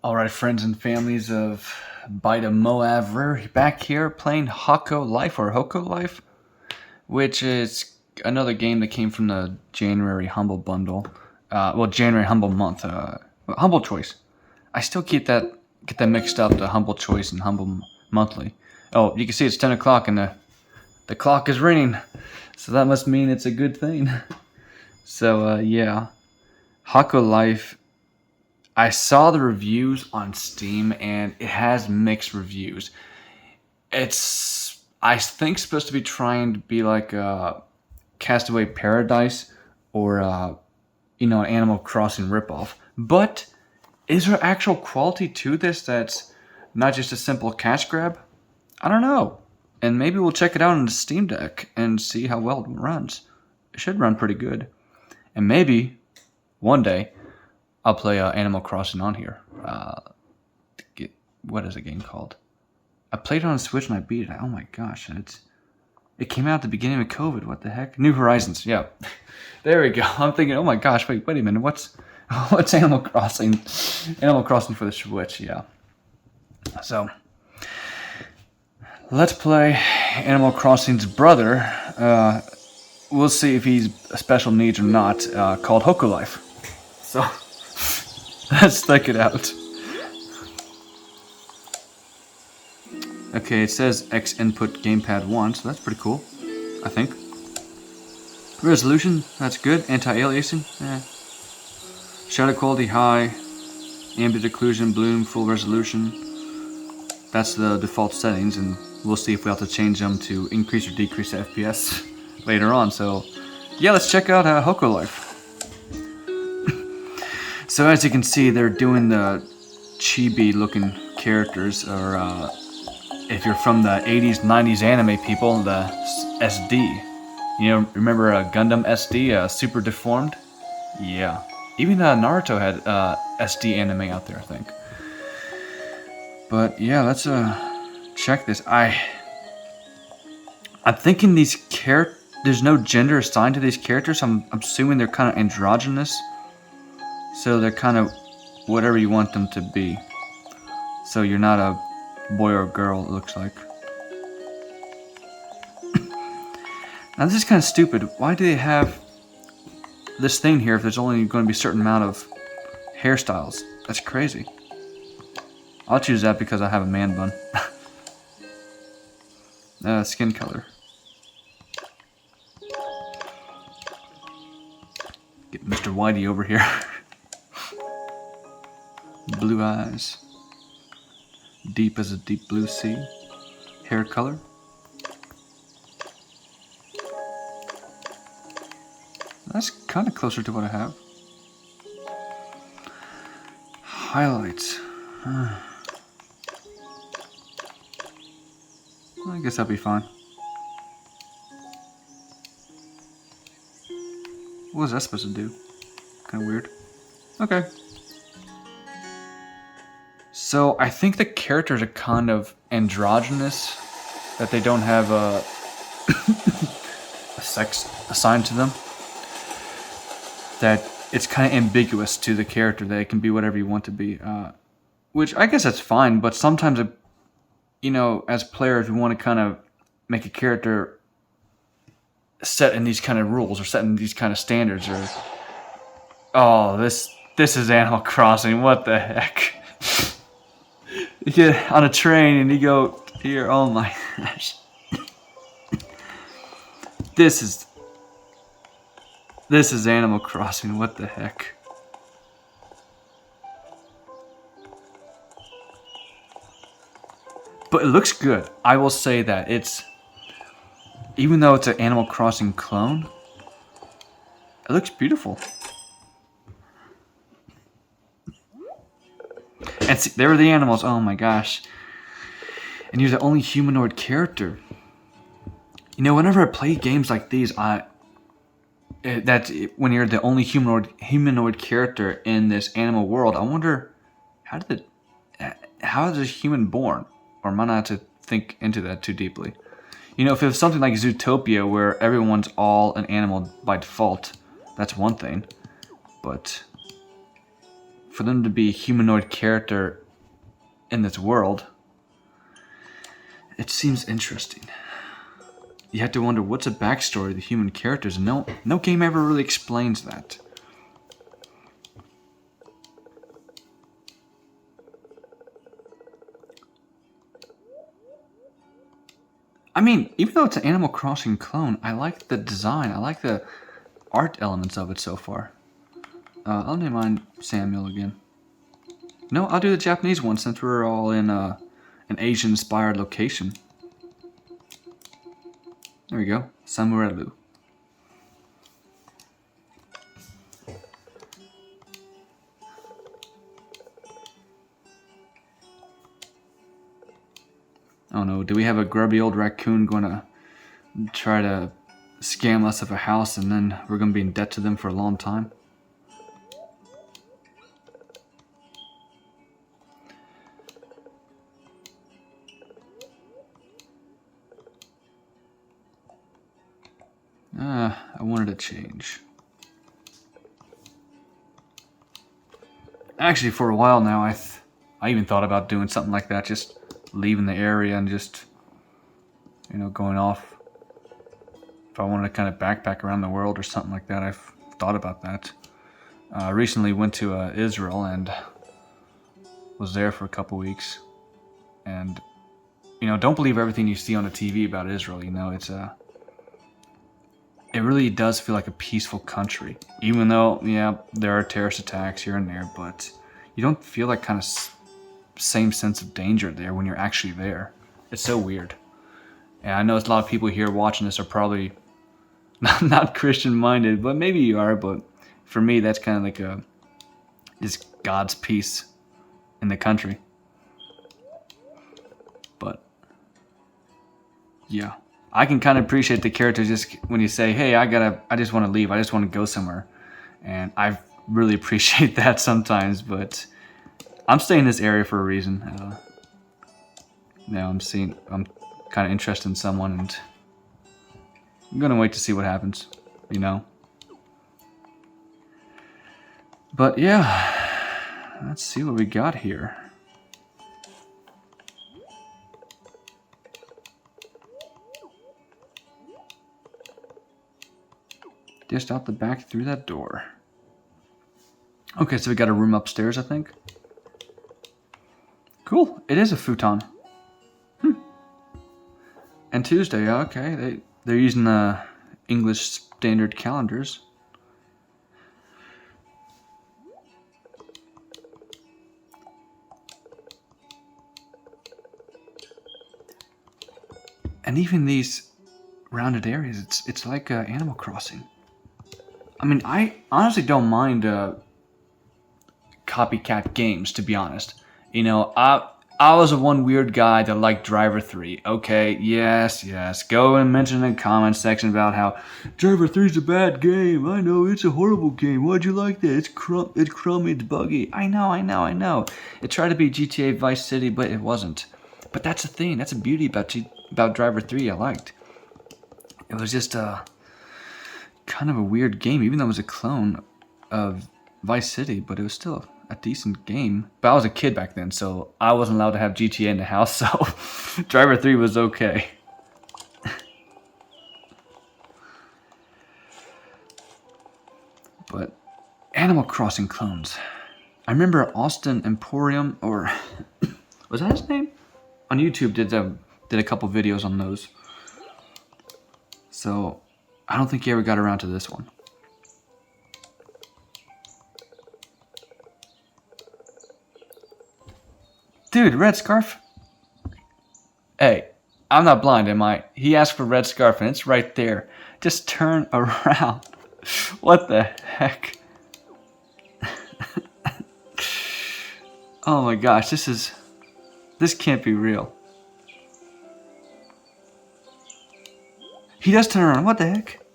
Alright, friends and families of Bite of Moab, we're back here playing Hokko Life or Hokko Life, which is another game that came from the January Humble Bundle. January Humble Month, Humble Choice. I still get that mixed up, the Humble Choice and Humble Monthly. Oh, you can see it's 10 o'clock and the clock is ringing, so that must mean it's a good thing. So, yeah. Hokko Life, I saw the reviews on Steam and it has mixed reviews. It's, I think, supposed to be trying to be like Castaway Paradise or, an Animal Crossing ripoff. But is there actual quality to this that's not just a simple cash grab? I don't know. And maybe we'll check it out on the Steam Deck and see how well it runs. It should run pretty good. And maybe one day I'll play Animal Crossing on here. What is the game called? I played it on Switch and I beat it. Oh my gosh, it came out at the beginning of COVID. What the heck? New Horizons. Yeah, there we go. I'm thinking, oh my gosh, wait a minute. What's Animal Crossing? Animal Crossing for the Switch. Yeah. So let's play Animal Crossing's brother. We'll see if he's special needs or not. Called Hokko Life. So let's check it out. Okay, it says X input gamepad 1, so that's pretty cool, I think. Resolution, that's good. Anti-aliasing, Shadow quality high. Ambient occlusion, bloom, full resolution. That's the default settings, and we'll see if we have to change them to increase or decrease the FPS later on. So, yeah, let's check out Hokko Life. So as you can see, they're doing the chibi-looking characters, or if you're from the 80s, 90s anime people, the SD. Remember Gundam SD, Super Deformed? Yeah. Even Naruto had SD anime out there, I think. But yeah, let's check this. I'm thinking these there's no gender assigned to these characters. I'm assuming they're kind of androgynous. So they're kind of whatever you want them to be. So you're not a boy or girl, it looks like. Now this is kind of stupid. Why do they have this thing here if there's only going to be a certain amount of hairstyles? That's crazy. I'll choose that because I have a man bun. Skin color. Get Mr. Whitey over here. Blue eyes. Deep as a deep blue sea. Hair color. That's kind of closer to what I have. Highlights. I guess that'll be fine. What was that supposed to do? Kind of weird. Okay. So I think the characters are kind of androgynous, that they don't have a sex assigned to them. That it's kind of ambiguous to the character that it can be whatever you want to be. Which I guess that's fine, but sometimes, as players, we want to kind of make a character set in these kind of rules or set in these kind of standards. Or, oh, this is Animal Crossing. What the heck? You get on a train and you go here. Oh my gosh. This is Animal Crossing. What the heck? But it looks good. I will say that even though it's an Animal Crossing clone, it looks beautiful. And see, there are the animals. Oh my gosh. And you're the only humanoid character. Whenever I play games like these, when you're the only humanoid character in this animal world, I wonder how is a human born? Or am I not to think into that too deeply? If it was something like Zootopia where everyone's all an animal by default, that's one thing. But for them to be a humanoid character in this world, it seems interesting. You have to wonder what's the backstory of the human characters. No game ever really explains that. I mean, even though it's an Animal Crossing clone, I like the design. I like the art elements of it so far. I'll name mine Samuel again. No, I'll do the Japanese one since we're all in an Asian-inspired location. There we go, Samurelu. I don't know, do we have a grubby old raccoon gonna try to scam us of a house and then we're gonna be in debt to them for a long time? I wanted to change. Actually, for a while now, I even thought about doing something like that, just leaving the area and just, going off. If I wanted to kind of backpack around the world or something like that, I've thought about that. I recently went to Israel and was there for a couple weeks. And, don't believe everything you see on the TV about Israel. It really does feel like a peaceful country, even though, there are terrorist attacks here and there, but you don't feel that kind of same sense of danger there when you're actually there. It's so weird. And I know a lot of people here watching this are probably not Christian-minded, but maybe you are, but for me, that's kind of like just God's peace in the country. But, yeah. I can kind of appreciate the character just when you say, hey, I just want to leave. I just want to go somewhere. And I really appreciate that sometimes, but I'm staying in this area for a reason. I'm kind of interested in someone and I'm going to wait to see what happens, But yeah, let's see what we got here. Just out the back through that door. Okay, so we got a room upstairs, I think. Cool, it is a futon. And Tuesday, okay, they're using the English standard calendars. And even these rounded areas, it's like Animal Crossing. I mean, I honestly don't mind copycat games, to be honest. I was a one weird guy that liked Driver 3. Okay, yes. Go and mention in the comments section about how Driver 3's a bad game. I know, it's a horrible game. Why'd you like that? It's crummy, it's buggy. I know. It tried to be GTA Vice City, but it wasn't. But that's the thing. That's the beauty about Driver 3 I liked. It was just kind of a weird game, even though it was a clone of Vice City, but it was still a decent game. But I was a kid back then, so I wasn't allowed to have GTA in the house, so Driver 3 was okay. But Animal Crossing clones. I remember Austin Emporium, or was that his name? On YouTube did a couple videos on those. So I don't think he ever got around to this one. Dude, red scarf? Hey, I'm not blind, am I? He asked for red scarf and it's right there. Just turn around. What the heck? Oh my gosh, this can't be real. He does turn around, what the heck?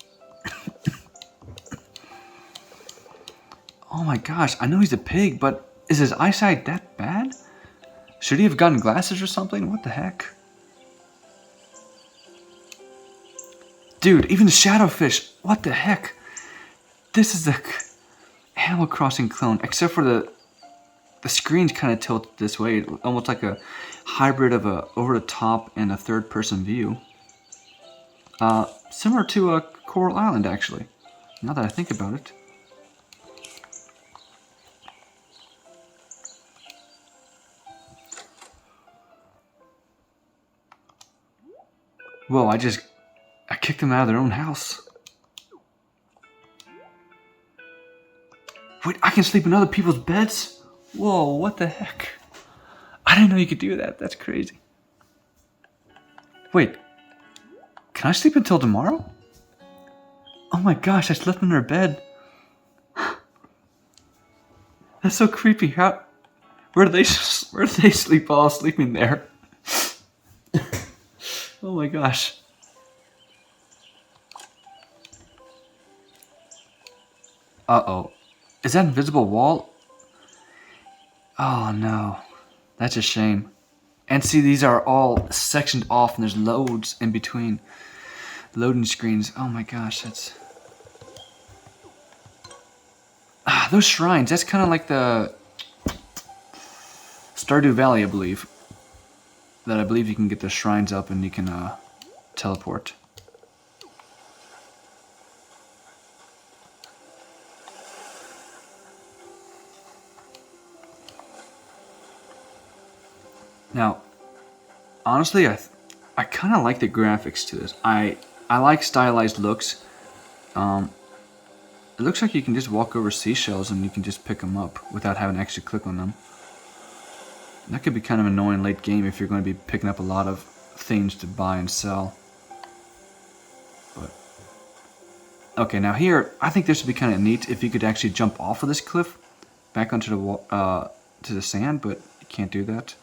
Oh my gosh, I know he's a pig, but is his eyesight that bad? Should he have gotten glasses or something? What the heck? Dude, even the shadowfish, what the heck? This is the Animal Crossing clone, except for the screen's kind of tilted this way, almost like a hybrid of a over the top and a third person view. Similar to a Coral Island, actually, now that I think about it. Whoa, I kicked them out of their own house. Wait, I can sleep in other people's beds? Whoa, what the heck? I didn't know you could do that. That's crazy. Wait, can I sleep until tomorrow? Oh my gosh, I slept in their bed. That's so creepy. Where do they sleep all sleeping there? Oh my gosh. Uh-oh. Is that invisible wall? Oh no. That's a shame. And see, these are all sectioned off and there's loads in between. Loading screens. Oh my gosh, that's... those shrines, that's kind of like the Stardew Valley, I believe. That I believe you can get the shrines up and you can teleport. Now, honestly, I kind of like the graphics to this. I like stylized looks. It looks like you can just walk over seashells and you can just pick them up without having to actually click on them. That could be kind of annoying late game if you're going to be picking up a lot of things to buy and sell. But okay, now here, I think this would be kind of neat if you could actually jump off of this cliff back onto the to the sand, but you can't do that.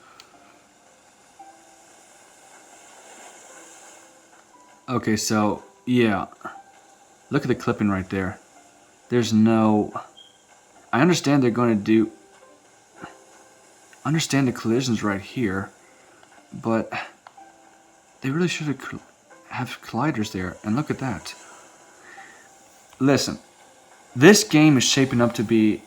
Okay, so yeah, look at the clipping right there. There's no... I understand they're going to do... understand the collisions right here, but they really should have colliders there. And look at that. Listen, this game is shaping up to be...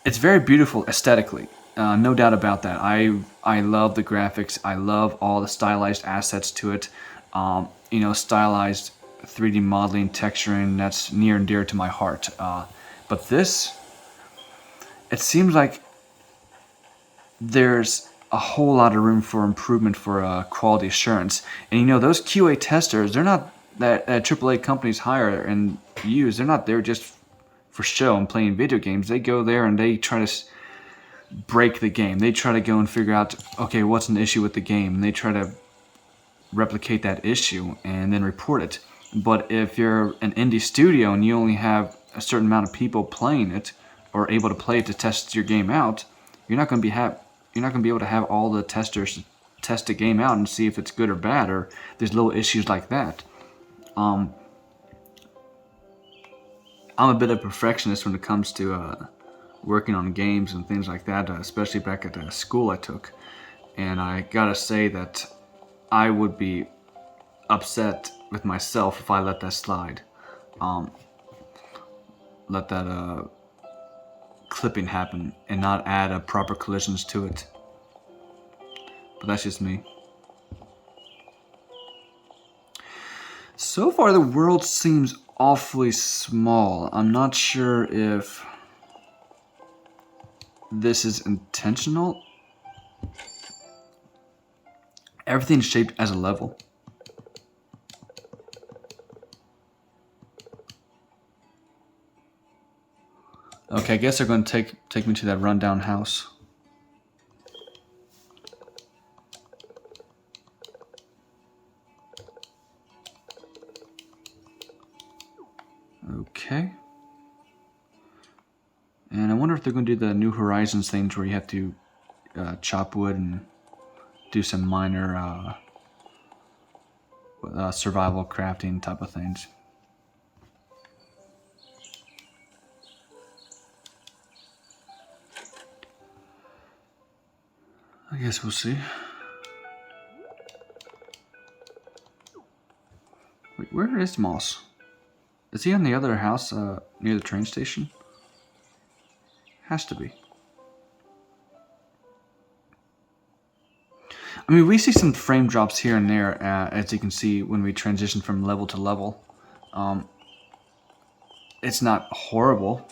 it's very beautiful aesthetically. No doubt about that. I love the graphics. I love all the stylized assets to it. You know, stylized 3D modeling, texturing, that's near and dear to my heart. But this, it seems like there's a whole lot of room for improvement for quality assurance. And you know, those QA testers, they're not that AAA companies hire and use. They're not there just for show and playing video games. They go there and they try to break the game. They try to go and figure out, okay, what's an issue with the game? And they try to replicate that issue and then report it. But if you're an indie studio and you only have a certain amount of people playing it or able to play it to test your game out, you're not going to be able to have all the testers test the game out and see if it's good or bad, or there's little issues like that. I'm a bit of a perfectionist when it comes to working on games and things like that, especially back at the school I took. And I gotta say that I would be upset with myself if I let that slide. Let that clipping happen and not add proper collisions to it. But that's just me. So far the world seems awfully small. I'm not sure if this is intentional. Everything's shaped as a level. Okay, I guess they're going to take me to that rundown house. Okay. And I wonder if they're going to do the New Horizons things where you have to chop wood and do some minor survival crafting type of things. I guess we'll see. Wait, where is Moss? Is he on the other house near the train station? Has to be. I mean, we see some frame drops here and there, as you can see when we transition from level to level. It's not horrible.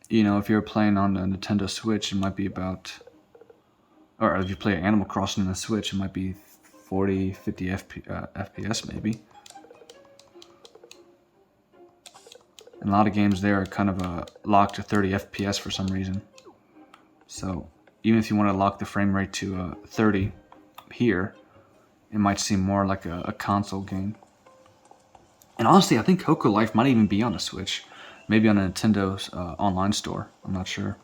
You know, if you're playing on the Nintendo Switch, it might be about, or if you play Animal Crossing on the Switch, it might be 40, 50 FPS maybe. And a lot of games there are kind of locked to 30 FPS for some reason. So even if you want to lock the frame rate to 30 here, it might seem more like a console game. And honestly, I think Hokko Life might even be on the Switch. Maybe on a Nintendo's online store. I'm not sure.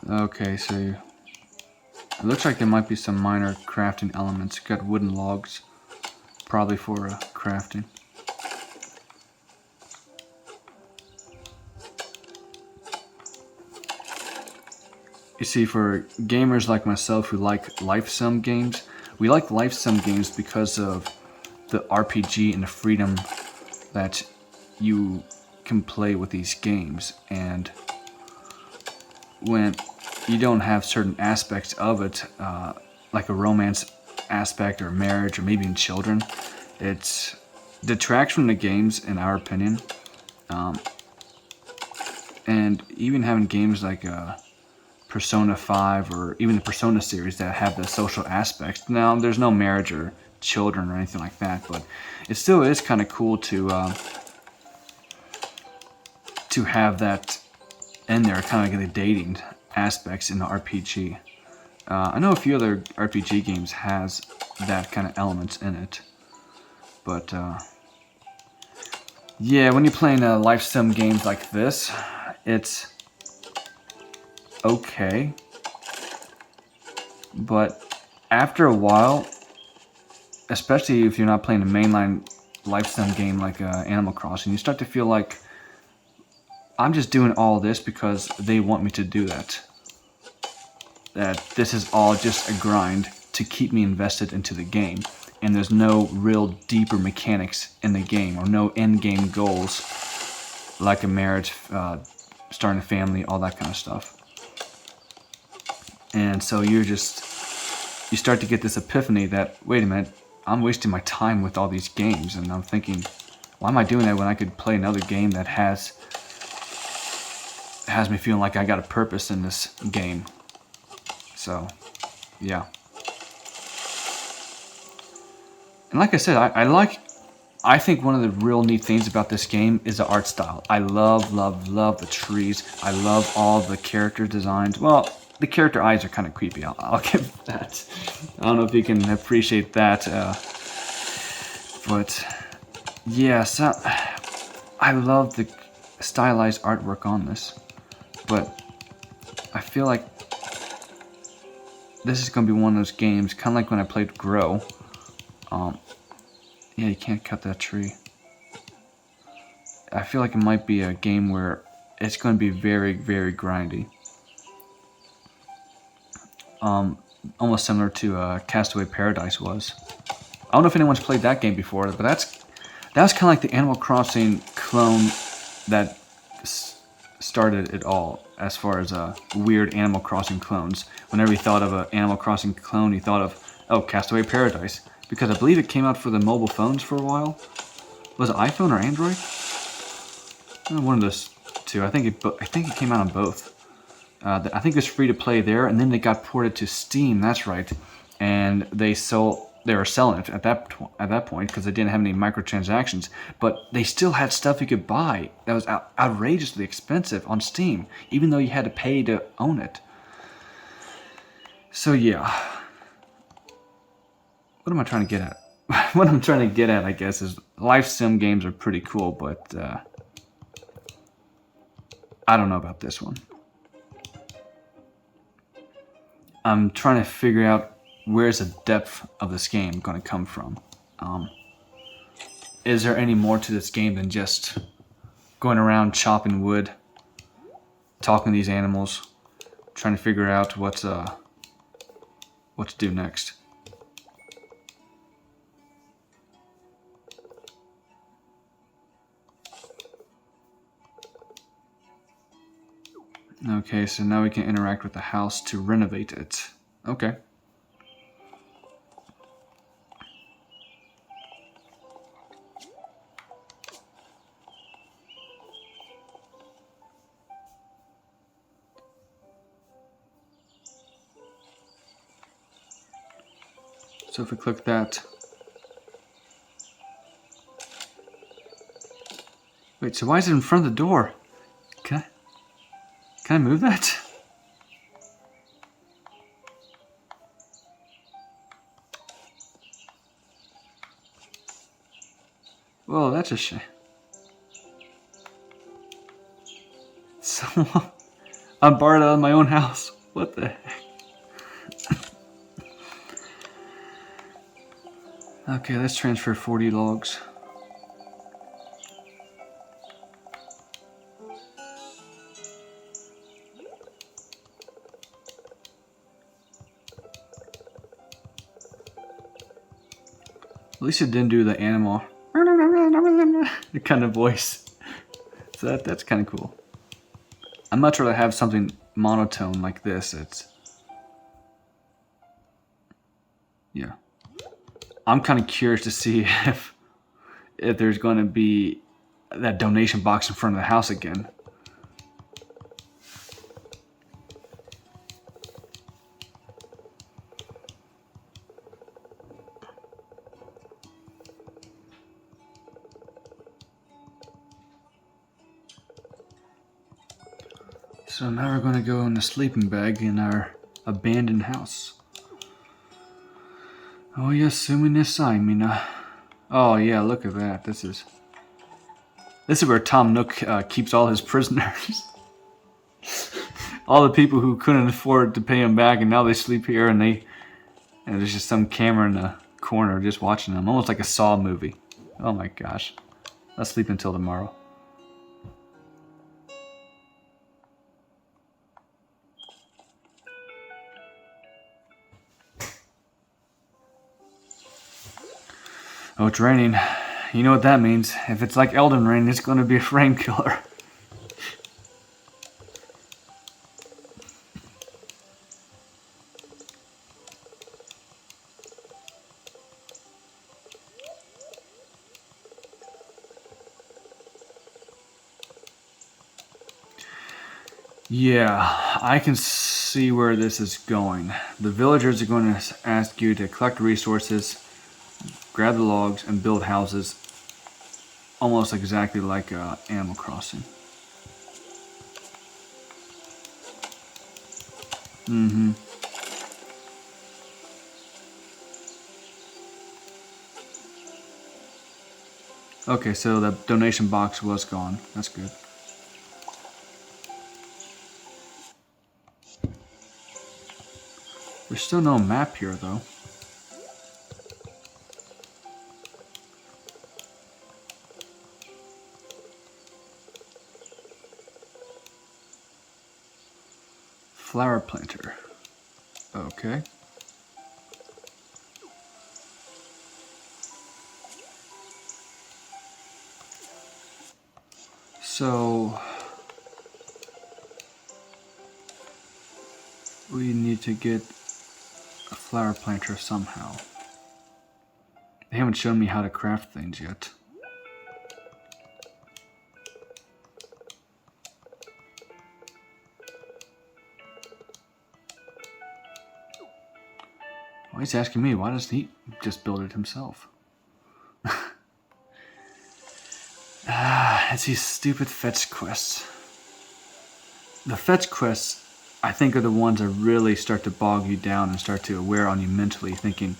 Okay, so it looks like there might be some minor crafting elements. You got wooden logs, probably for crafting. You see, for gamers like myself who like life sim games, we like life sim games because of the RPG and the freedom that you can play with these games. And when you don't have certain aspects of it, like a romance aspect or marriage or maybe even children, it detracts from the games, in our opinion. And even having games like Persona 5 or even the Persona series that have the social aspects. Now, there's no marriage or children or anything like that, but it still is kind of cool to have that in there, kind of like the dating aspects in the RPG. I know a few other RPG games has that kind of elements in it, but yeah, when you're playing life sim games like this, it's okay, but after a while, especially if you're not playing a mainline life sim game like Animal Crossing, you start to feel like I'm just doing all this because they want me to do that. That this is all just a grind to keep me invested into the game, and there's no real deeper mechanics in the game or no end game goals like a marriage, starting a family, all that kind of stuff. And so you start to get this epiphany that, wait a minute, I'm wasting my time with all these games. And I'm thinking, why am I doing that when I could play another game that has me feeling like I got a purpose in this game? So, yeah. And like I said, I think one of the real neat things about this game is the art style. I love the trees. I love all the character designs. Well, the character eyes are kind of creepy. I'll give that. I don't know if you can appreciate that. But, yeah, so I love the stylized artwork on this. But I feel like this is going to be one of those games, kind of like when I played Grow. Yeah, you can't cut that tree. I feel like it might be a game where it's going to be very, very grindy. Almost similar to Castaway Paradise was. I don't know if anyone's played that game before, but that's kind of like the Animal Crossing clone that started it all, as far as weird Animal Crossing clones. Whenever you thought of an Animal Crossing clone, you thought of, oh, Castaway Paradise, because I believe it came out for the mobile phones for a while. Was it iPhone or Android? One of those two. I think it came out on both. I think it was free to play there, and then they got ported to Steam. That's right, and they were selling it at that point because they didn't have any microtransactions. But they still had stuff you could buy that was outrageously expensive on Steam, even though you had to pay to own it. So yeah, what am I trying to get at? What I'm trying to get at, I guess, is life sim games are pretty cool, but I don't know about this one. I'm trying to figure out where's the depth of this game going to come from. Is there any more to this game than just going around chopping wood, talking to these animals, trying to figure out what to do next. Okay, so now we can interact with the house to renovate it. Okay. So if we click that... Wait, so why is it in front of the door? Can I move that? Whoa, that's a shame. Someone... I'm barred out of my own house. What the heck? Okay, let's transfer 40 logs. At least it didn't do the animal kind of voice. So that's kind of cool. I'd much rather have something monotone like this. Yeah. I'm kind of curious to see if there's going to be that donation box in front of the house again. So now we're going to go in the sleeping bag in our abandoned house. Oh yes, sumi nesai, mina. Oh yeah, look at that. This is where Tom Nook keeps all his prisoners. All the people who couldn't afford to pay him back, and now they sleep here, and there's just some camera in the corner just watching them, almost like a Saw movie. Oh my gosh. Let's sleep until tomorrow. Oh, it's raining. You know what that means. If it's like Elden Ring, it's going to be a frame killer. Yeah, I can see where this is going. The villagers are going to ask you to collect resources, grab the logs, and build houses, almost exactly like Animal Crossing. Mm-hmm. Okay, so the donation box was gone. That's good. There's still no map here, though. Flower planter. Okay. So we need to get a flower planter somehow. They haven't shown me how to craft things yet. Well, he's asking me, why doesn't he just build it himself? It's these stupid fetch quests. The fetch quests, I think, are the ones that really start to bog you down and start to wear on you mentally, thinking,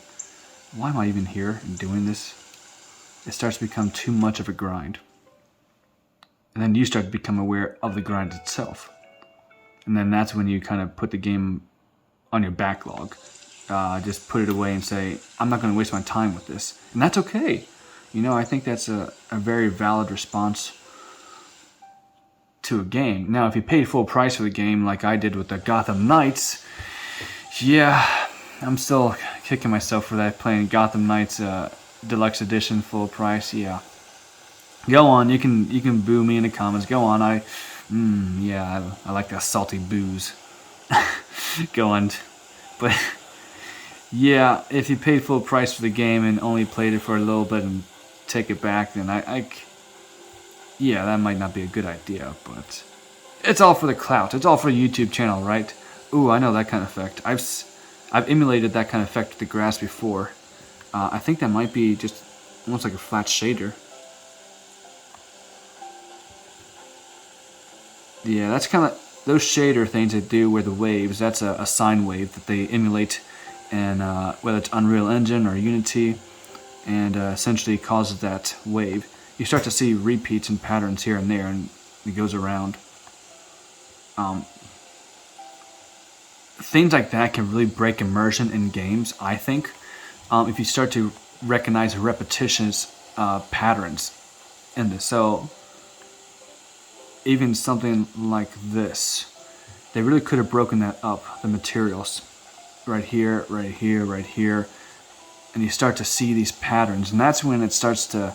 why am I even here and doing this? It starts to become too much of a grind. And then you start to become aware of the grind itself. And then that's when you kind of put the game on your backlog. Just put it away and say, I'm not going to waste my time with this. And that's okay. You know, I think that's a very valid response to a game. Now, if you paid full price for the game, like I did with the Gotham Knights, yeah, I'm still kicking myself for that, playing Gotham Knights Deluxe Edition full price. Yeah, go on. You can boo me in the comments. Go on. I like that salty booze. Go on, but yeah, if you paid full price for the game and only played it for a little bit and take it back, then yeah, that might not be a good idea, but it's all for the clout. It's all for the YouTube channel, right? Ooh, I know that kind of effect. I've emulated that kind of effect with the grass before. I think that might be just almost like a flat shader. Yeah, that's kind of those shader things they do where the waves. That's a sine wave that they emulate, and whether it's Unreal Engine or Unity, and essentially causes that wave. You start to see repeats and patterns here and there, and it goes around. Things like that can really break immersion in games, I think, if you start to recognize repetitious patterns in this. So even something like this, they really could have broken that up, the materials. Right here, right here, right here. And you start to see these patterns, and that's when it starts to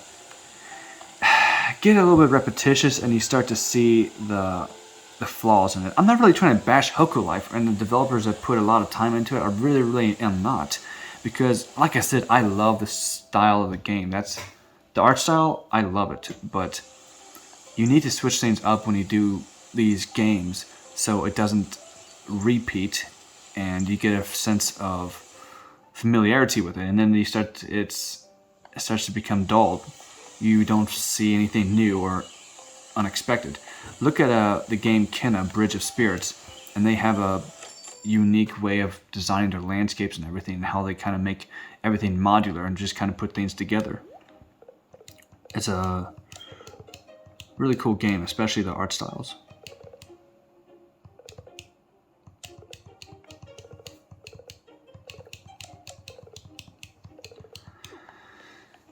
get a little bit repetitious, and you start to see the flaws in it. I'm not really trying to bash Hokko Life, and the developers that put a lot of time into it. I really am not, because like I said, I love the style of the game. That's the art style. I love it, but you need to switch things up when you do these games so it doesn't repeat, and you get a sense of familiarity with it, and then it starts to become dull. You don't see anything new or unexpected. Look at the game Kenna, Bridge of Spirits, and they have a unique way of designing their landscapes and everything, and how they kind of make everything modular and just kind of put things together. It's a really cool game, especially the art styles.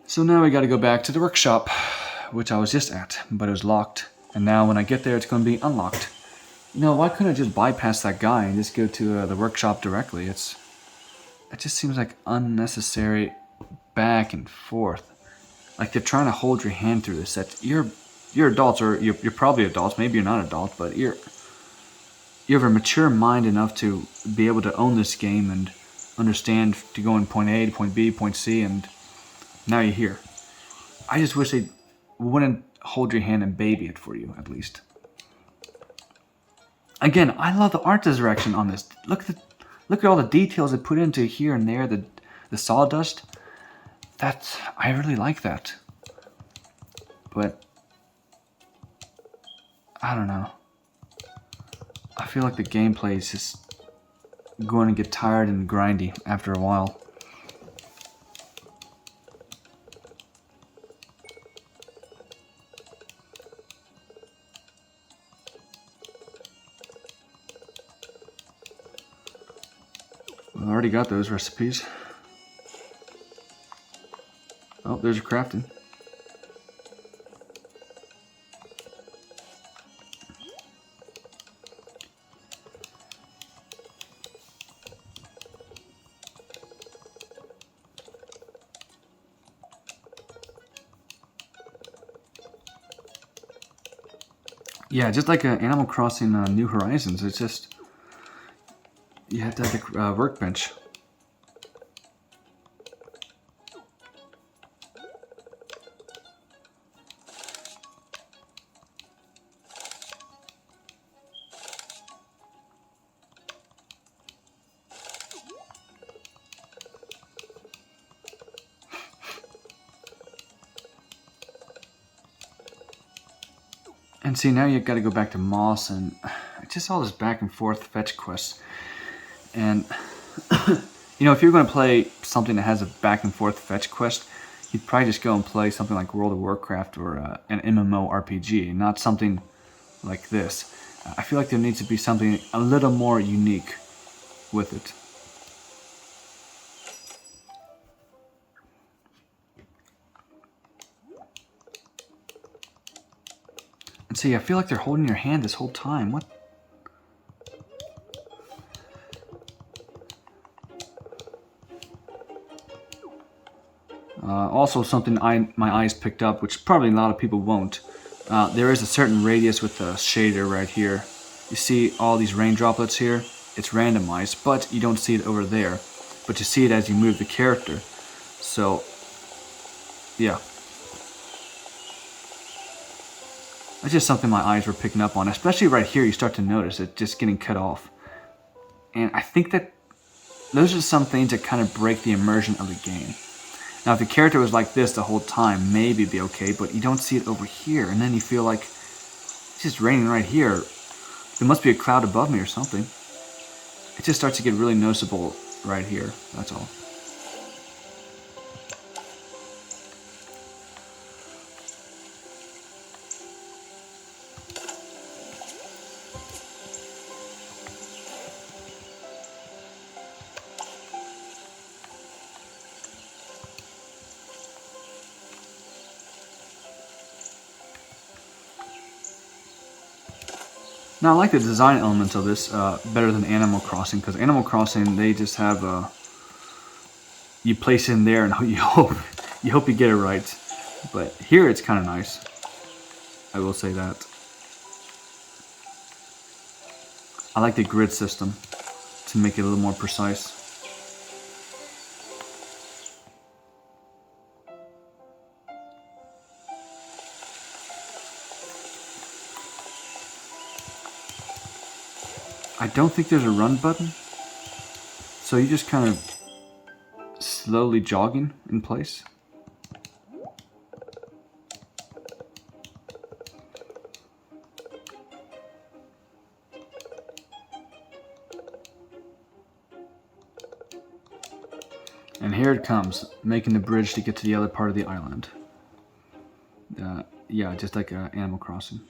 So now we got to go back to the workshop, which I was just at, but it was locked. And now when I get there, it's going to be unlocked. You know, why couldn't I just bypass that guy and just go to the workshop directly? It just seems like unnecessary back and forth. Like they're trying to hold your hand through this. That you're adults, or you're probably adults. Maybe you're not adult, but you have a mature mind enough to be able to own this game and understand to go in point A to point B, point C, and now you're here. I just wish they wouldn't hold your hand and baby it for you, at least. Again, I love the art direction on this. Look at all the details they put into here and there. The sawdust. I really like that. But I don't know. I feel like the gameplay is just going to get tired and grindy after a while. I already got those recipes. Oh, there's your crafting. Yeah, just like Animal Crossing New Horizons, it's just you have to have the workbench. And see, now you've got to go back to Moss, and just all this back and forth fetch quests. And, you know, if you're going to play something that has a back and forth fetch quest, you'd probably just go and play something like World of Warcraft or an MMORPG, not something like this. I feel like there needs to be something a little more unique with it. And Let's see, I feel like they're holding your hand this whole time. What? Also, something my eyes picked up, which probably a lot of people won't. There is a certain radius with the shader right here. You see all these rain droplets here? It's randomized, but you don't see it over there. But you see it as you move the character. So, yeah. That's just something my eyes were picking up on. Especially right here, you start to notice it just getting cut off. And I think that those are some things that kind of break the immersion of the game. Now, if the character was like this the whole time, maybe it'd be okay, but you don't see it over here, and then you feel like it's just raining right here. There must be a cloud above me or something. It just starts to get really noticeable right here, that's all. Now, I like the design elements of this better than Animal Crossing, because Animal Crossing, they just have you place it in there and you hope you get it right. But here it's kind of nice. I will say that. I like the grid system to make it a little more precise. I don't think there's a run button, so you just kind of slowly jogging in place. And here it comes, making the bridge to get to the other part of the island. Yeah, just like Animal Crossing.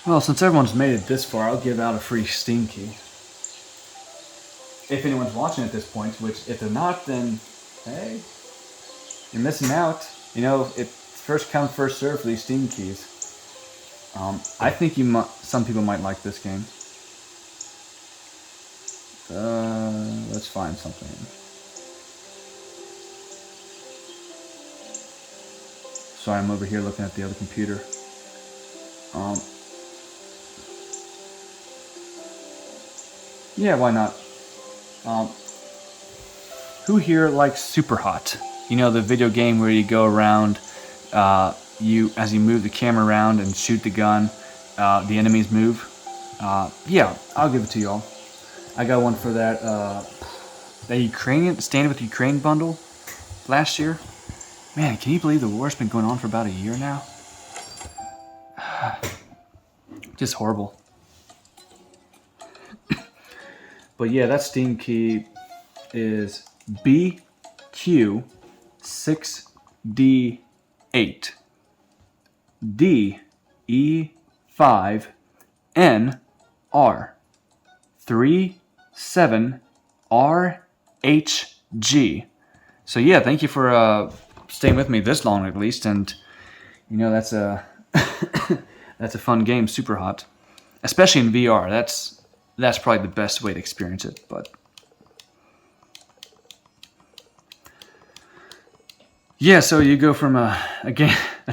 Well, since everyone's made it this far, I'll give out a free Steam key. If anyone's watching at this point, which if they're not, then hey, you're missing out. You know, it's first come, first serve for these Steam keys. I think some people might like this game. Let's find something. Sorry, I'm over here looking at the other computer. Yeah, why not? Who here likes Super Hot? You know, the video game where you go around, as you move the camera around and shoot the gun, the enemies move. Yeah, I'll give it to y'all. I got one for that Ukrainian Stand With Ukraine bundle last year. Man, can you believe the war's been going on for about a year now? Just horrible. But yeah, that Steam key is BQ6D8 DE5NR37RHG. So yeah, thank you for staying with me this long at least, and you know that's a that's a fun game, Super Hot, especially in VR. That's probably the best way to experience it. But yeah, so you go from a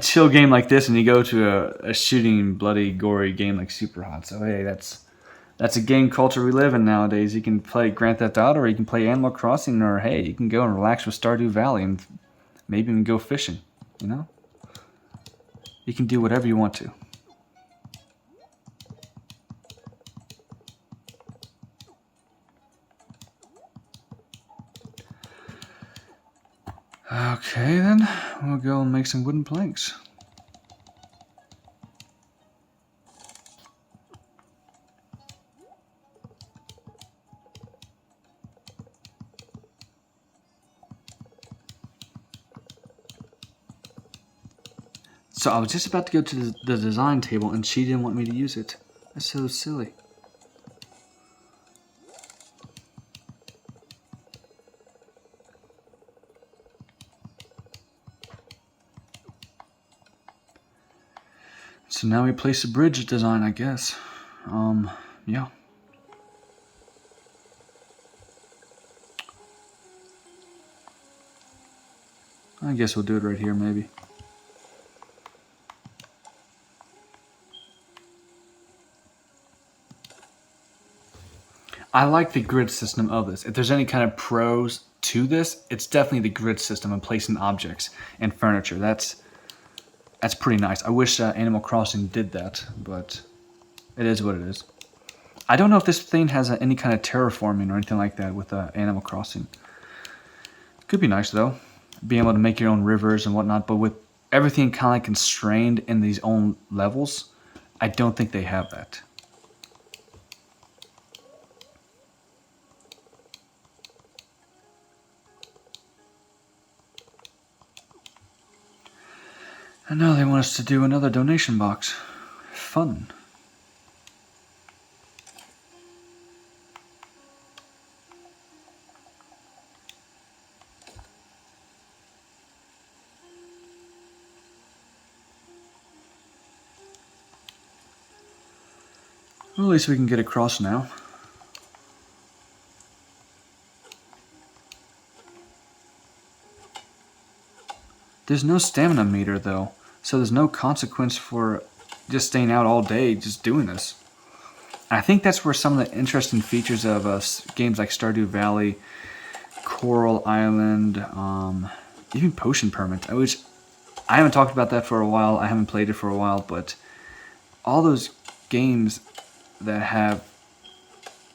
chill game like this, and you go to a shooting, bloody, gory game like Super Hot. So hey, that's a game culture we live in nowadays. You can play Grand Theft Auto, or you can play Animal Crossing, or hey, you can go and relax with Stardew Valley, and maybe even go fishing. You know, you can do whatever you want to. Okay, then we'll go and make some wooden planks. So I was just about to go to the design table and she didn't want me to use it. That's so silly. So now we place a bridge design, I guess. Yeah. I guess we'll do it right here, maybe. I like the grid system of this. If there's any kind of pros to this, it's definitely the grid system of placing objects and furniture. That's pretty nice. I wish Animal Crossing did that, but it is what it is. I don't know if this thing has any kind of terraforming or anything like that with Animal Crossing. Could be nice though, being able to make your own rivers and whatnot. But with everything kind of like constrained in these own levels, I don't think they have that. And now they want us to do another donation box. Fun. Well, at least we can get across now. There's no stamina meter though, so there's no consequence for just staying out all day just doing this. I think that's where some of the interesting features of games like Stardew Valley, Coral Island, even Potion Permit, which I haven't talked about that for a while. I haven't played it for a while, but all those games that have,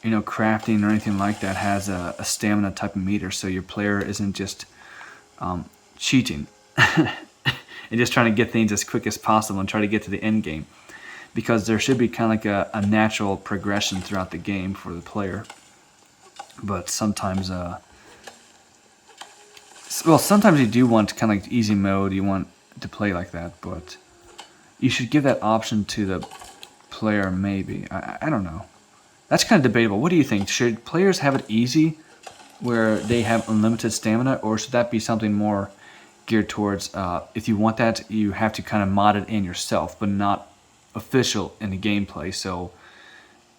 you know, crafting or anything like that has a stamina type of meter, so your player isn't just cheating and just trying to get things as quick as possible and try to get to the end game, because there should be kind of like a natural progression throughout the game for the player. But sometimes sometimes you do want kind of like easy mode, you want to play like that, but you should give that option to the player maybe. I don't know. That's kind of debatable. What do you think? Should players have it easy where they have unlimited stamina, or should that be something more geared towards if you want that, you have to kind of mod it in yourself, but not official in the gameplay, so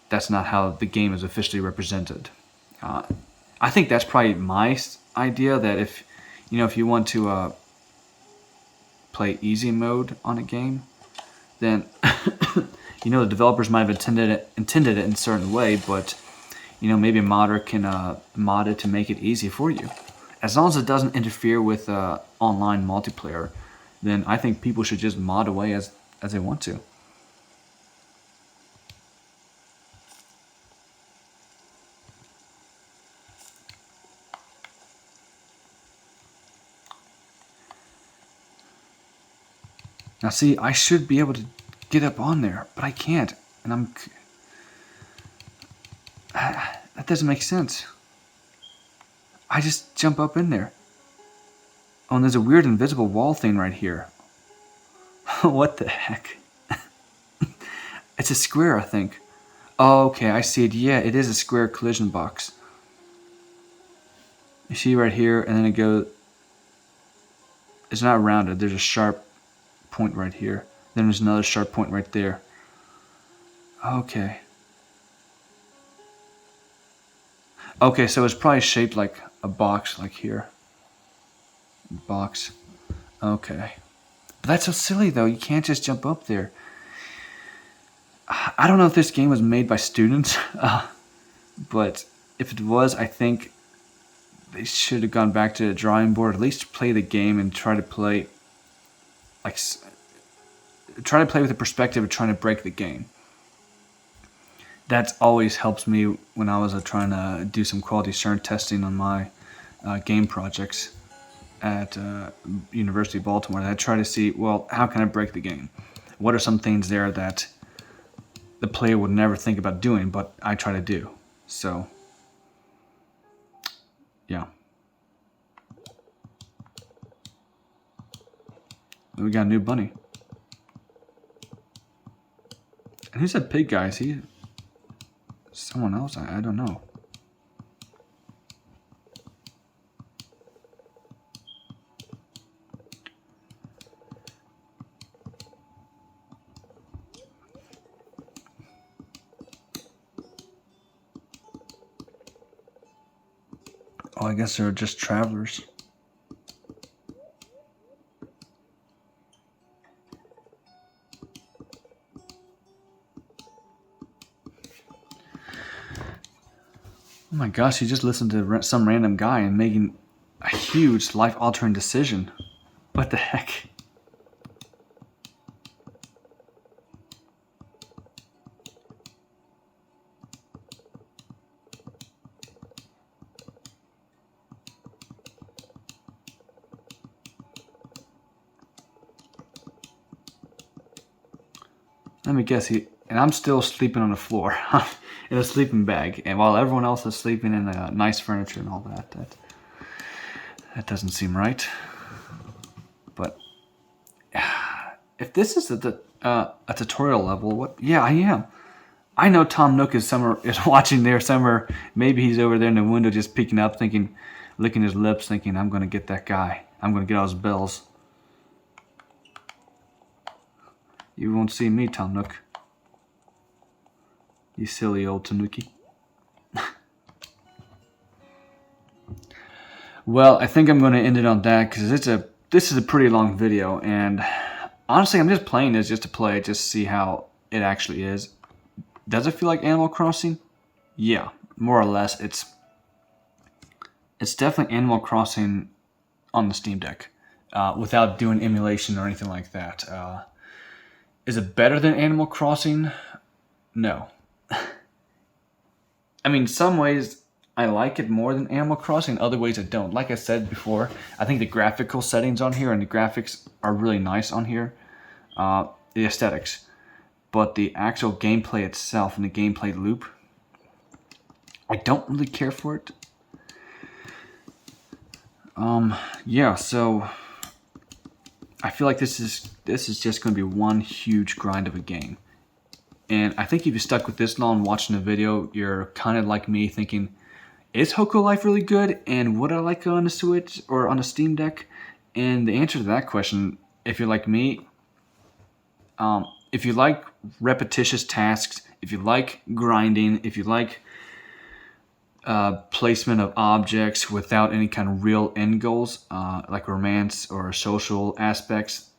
that's not how the game is officially represented. I think that's probably my idea, that if you want to play easy mode on a game, then the developers might have intended it in a certain way, but maybe a modder can mod it to make it easy for you. As long as it doesn't interfere with online multiplayer, then I think people should just mod away as they want to. Now see, I should be able to get up on there, but I can't, and that doesn't make sense. I just jump up in there. Oh, and there's a weird invisible wall thing right here. What the heck? It's a square, I think. Oh, okay, I see it. Yeah, it is a square collision box. You see right here, and then it goes... It's not rounded. There's a sharp point right here. Then there's another sharp point right there. Okay. Okay, so it's probably shaped like a box, like here. Box. Okay. But that's so silly, though. You can't just jump up there. I don't know if this game was made by students, but if it was, I think they should have gone back to the drawing board, at least play the game and try to play with the perspective of trying to break the game. That always helps me when I was trying to do some quality assurance testing on my game projects at University of Baltimore. I try to see, well, how can I break the game? What are some things there that the player would never think about doing, but I try to do? So, yeah. We got a new bunny. And who's that pig guy? Is he someone else? I don't know. Oh, I guess they're just travelers. Oh my gosh, you just listened to some random guy and making a huge life-altering decision. What the heck? Let me guess, and I'm still sleeping on the floor in a sleeping bag, and while everyone else is sleeping in nice furniture and all that. That doesn't seem right. But if this is a tutorial level, what? Yeah, I am. I know Tom Nook is watching there somewhere. Maybe he's over there in the window just peeking up, thinking, licking his lips, thinking, I'm gonna get that guy. I'm gonna get all his bells. You won't see me, Tom Nook. You silly old Tanuki. Well, I think I'm going to end it on that because this is a pretty long video, and honestly, I'm just playing this just to play it, just to see how it actually is. Does it feel like Animal Crossing? Yeah, more or less. It's definitely Animal Crossing on the Steam Deck, without doing emulation or anything like that. Is it better than Animal Crossing? No. I mean, some ways I like it more than Animal Crossing, other ways I don't. Like I said before, I think the graphical settings on here and the graphics are really nice on here. The aesthetics. But the actual gameplay itself and the gameplay loop, I don't really care for it. Yeah, so I feel like this is just going to be one huge grind of a game. And I think if you stuck with this long watching the video, you're kind of like me thinking, is Hokko Life really good? And would I like it on the Switch or on a Steam Deck? And the answer to that question, if you're like me, if you like repetitious tasks, if you like grinding, if you like placement of objects without any kind of real end goals, like romance or social aspects,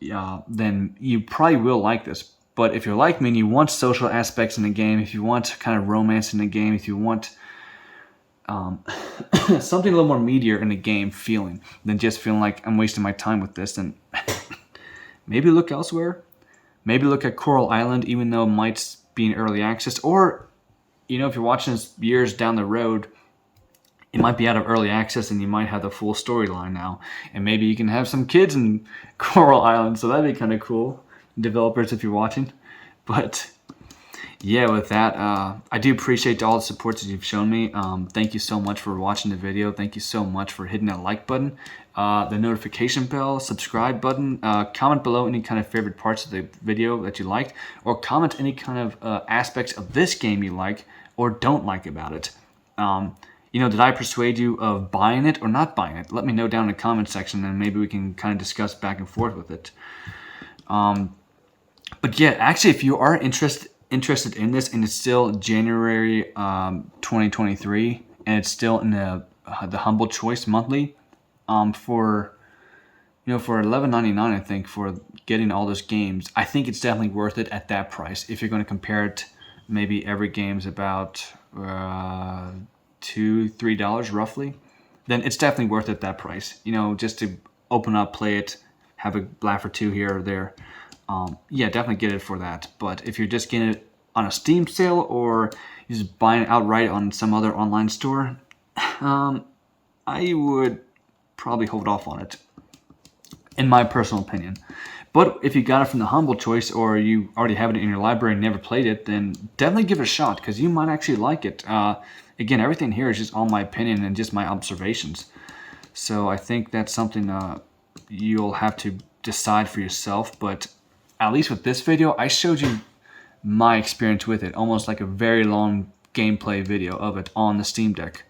then you probably will like this. But if you're like me and you want social aspects in the game, if you want kind of romance in the game, if you want something a little more meatier in the game feeling than just feeling like I'm wasting my time with this, then maybe look elsewhere. Maybe look at Coral Island, even though it might be in early access. Or, you know, if you're watching this years down the road, it might be out of early access and you might have the full storyline now. And maybe you can have some kids in Coral Island, so that'd be kind of cool. Developers, if you're watching. But yeah, with that, I do appreciate all the support that you've shown me. Thank you so much for watching the video. Thank you so much for hitting that like button, the notification bell, subscribe button. Comment below any kind of favorite parts of the video that you liked, or comment any kind of aspects of this game you like or don't like about it. You know, did I persuade you of buying it or not buying it? Let me know down in the comment section, and maybe we can kind of discuss back and forth with it. But yeah, actually, if you are interested in this, and it's still January 2023, and it's still in the Humble Choice monthly, for $11.99, I think, for getting all those games, I think it's definitely worth it at that price. If you're going to compare it, maybe every game's about $2-3 roughly, then it's definitely worth it at that price. You know, just to open up, play it, have a laugh or two here or there. Yeah, definitely get it for that. But if you're just getting it on a Steam sale or you're just buying it outright on some other online store, I would probably hold off on it, in my personal opinion. But if you got it from the Humble Choice, or you already have it in your library and never played it, then definitely give it a shot, because you might actually like it. Again, everything here is just all my opinion and just my observations. So I think that's something you'll have to decide for yourself. But at least with this video, I showed you my experience with it, almost like a very long gameplay video of it on the Steam Deck.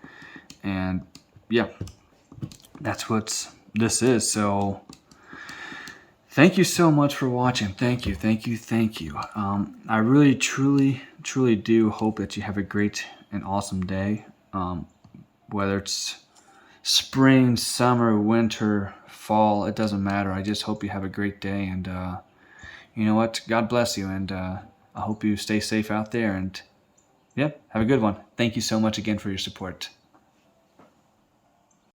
And yeah, that's what this is. So thank you so much for watching. Thank you, thank you, thank you. I really, truly do hope that you have a great and awesome day. Whether it's spring, summer, winter, fall, it doesn't matter. I just hope you have a great day, and you know what? God bless you, and I hope you stay safe out there, and yep, have a good one. Thank you so much again for your support.